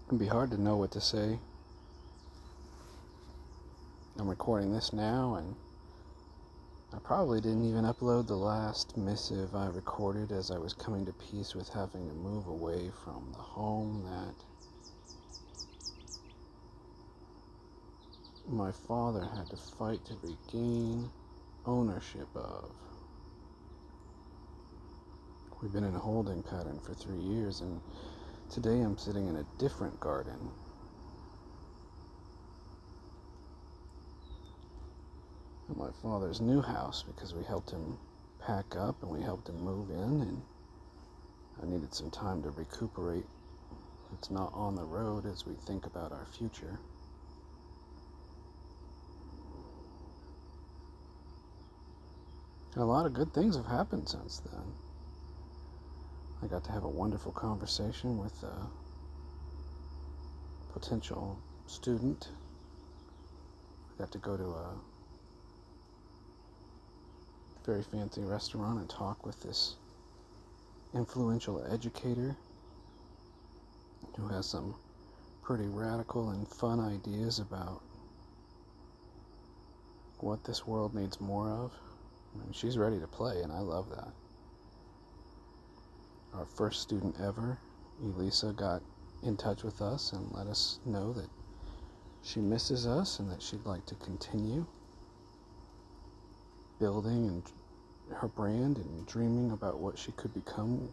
It can be hard to know what to say. I'm recording this now, and I probably didn't even upload the last missive I recorded as I was coming to peace with having to move away from the home that my father had to fight to regain ownership of. We've been in a holding pattern for 3 years, and today I'm sitting in a different garden. In my father's new house, because we helped him pack up and we helped him move in, and I needed some time to recuperate. It's not on the road as we think about our future. And a lot of good things have happened since then. I got to have a wonderful conversation with a potential student. I got to go to a very fancy restaurant and talk with this influential educator who has some pretty radical and fun ideas about what this world needs more of. I mean, she's ready to play, and I love that. Our first student ever, Elisa, got in touch with us and let us know that she misses us and that she'd like to continue building and her brand and dreaming about what she could become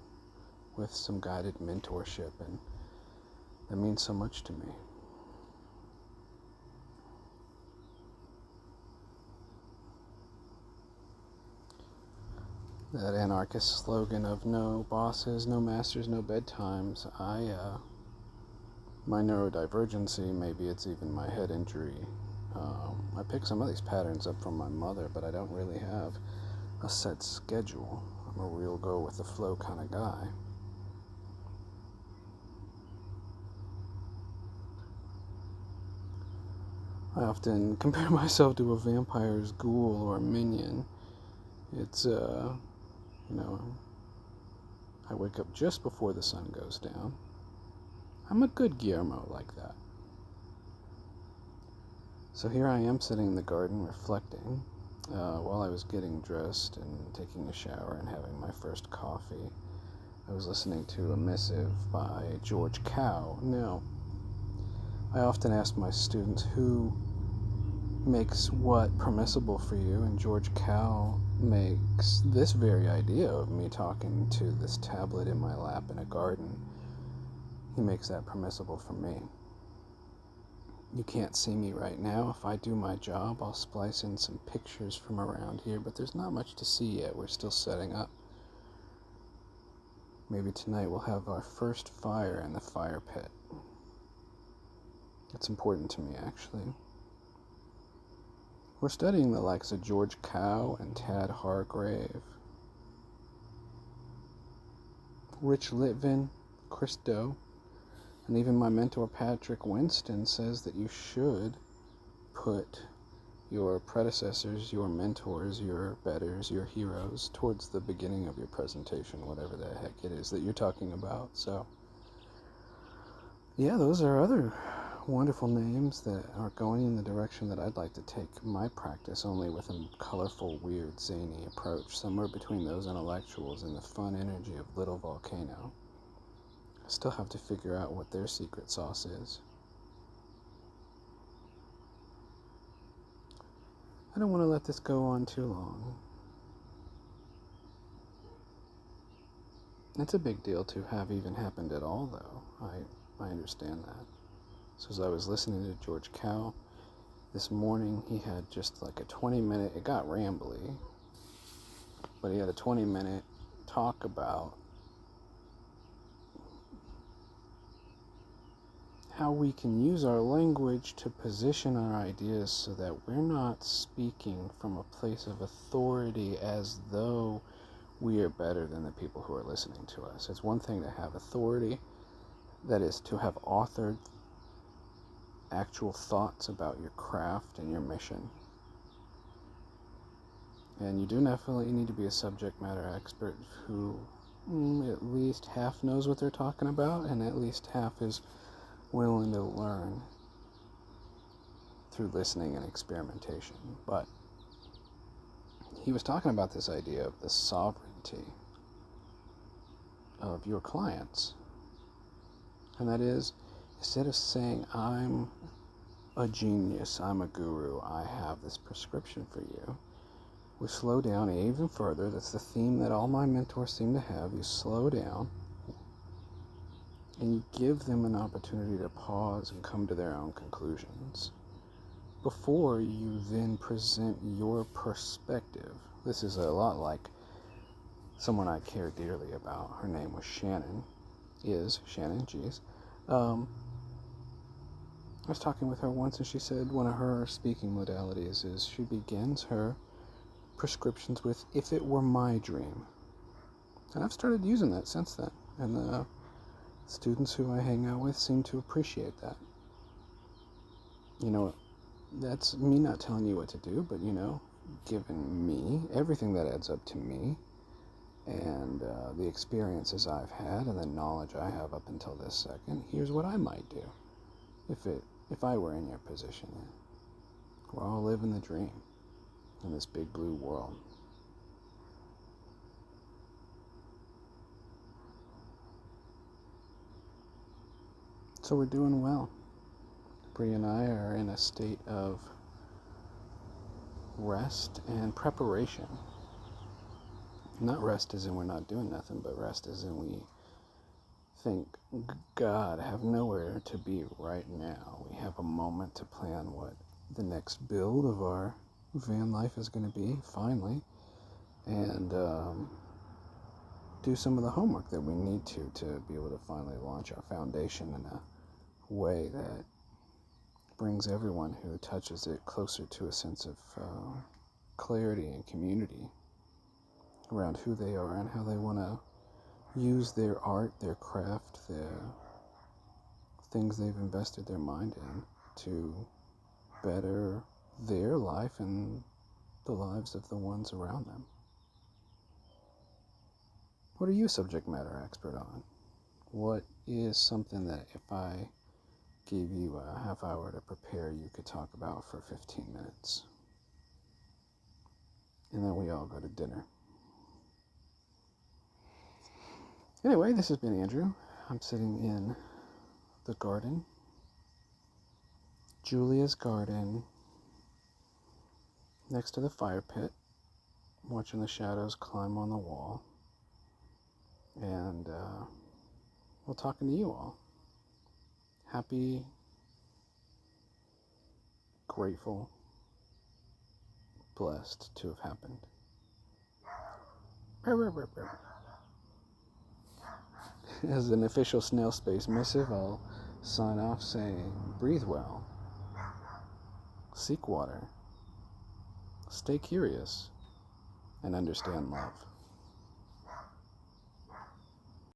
with some guided mentorship, and that means so much to me. That anarchist slogan of no bosses, no masters, no bedtimes, my neurodivergency, maybe it's even my head injury. I pick some of these patterns up from my mother, but I don't really have a set schedule. I'm a real go with the flow kind of guy. I often compare myself to a vampire's ghoul or minion. It's, I wake up just before the sun goes down. I'm a good Guillermo like that. So here I am sitting in the garden reflecting while I was getting dressed and taking a shower and having my first coffee. I was listening to a missive by George Cao. Now, I often ask my students who makes what permissible for you, and George Cao makes this very idea of me talking to this tablet in my lap in a garden. He makes that permissible for me. You can't see me right now. If I do my job, I'll splice in some pictures from around here, but there's not much to see yet. We're still setting up. Maybe tonight we'll have our first fire in the fire pit. It's important to me, actually. We're studying the likes of George Cao and Tad Hargrave, Rich Litvin, Chris Do, and even my mentor Patrick Winston says that you should put your predecessors, your mentors, your betters, your heroes towards the beginning of your presentation, whatever the heck it is that you're talking about. So, yeah, those are other wonderful names that are going in the direction that I'd like to take my practice, only with a colorful, weird, zany approach, somewhere between those intellectuals and the fun energy of Little Volcano. I still have to figure out what their secret sauce is. I don't want to let this go on too long. It's a big deal to have even happened at all, though. I understand that. So as I was listening to George Cao this morning, he had just like a 20-minute, it got rambly, but he had a 20-minute talk about how we can use our language to position our ideas so that we're not speaking from a place of authority as though we are better than the people who are listening to us. It's one thing to have authority, that is to have authored actual thoughts about your craft and your mission. And you do definitely need to be a subject matter expert who at least half knows what they're talking about, and at least half is willing to learn through listening and experimentation. But he was talking about this idea of the sovereignty of your clients. And that is, instead of saying, I'm a genius, I'm a guru, I have this prescription for you, we slow down even further. That's the theme that all my mentors seem to have. You slow down and you give them an opportunity to pause and come to their own conclusions before you then present your perspective. This is a lot like someone I care dearly about. Her name was Shannon. I was talking with her once, and she said one of her speaking modalities is she begins her prescriptions with, if it were my dream. And I've started using that since then. And the students who I hang out with seem to appreciate that. You know, that's me not telling you what to do, but, giving me everything that adds up to me and the experiences I've had and the knowledge I have up until this second. Here's what I might do if I were in your position. We're all living the dream in this big blue world. So we're doing well. Bree and I are in a state of rest and preparation. Not rest as in we're not doing nothing, but rest as in we think, God, I have nowhere to be right now. We have a moment to plan what the next build of our van life is going to be, finally, and do some of the homework that we need to be able to finally launch our foundation in a way that brings everyone who touches it closer to a sense of clarity and community around who they are and how they want to use their art, their craft, the things they've invested their mind in to better their life and the lives of the ones around them. What are you a subject matter expert on? What is something that if I gave you a half hour to prepare, you could talk about for 15 minutes? And then we all go to dinner. Anyway, this has been Andrew. I'm sitting in the garden, Julia's garden, next to the fire pit, watching the shadows climb on the wall, and talking to you all. Happy, grateful, blessed to have happened. As an official Snail Space missive, I'll sign off saying, breathe well, seek water, stay curious, and understand love.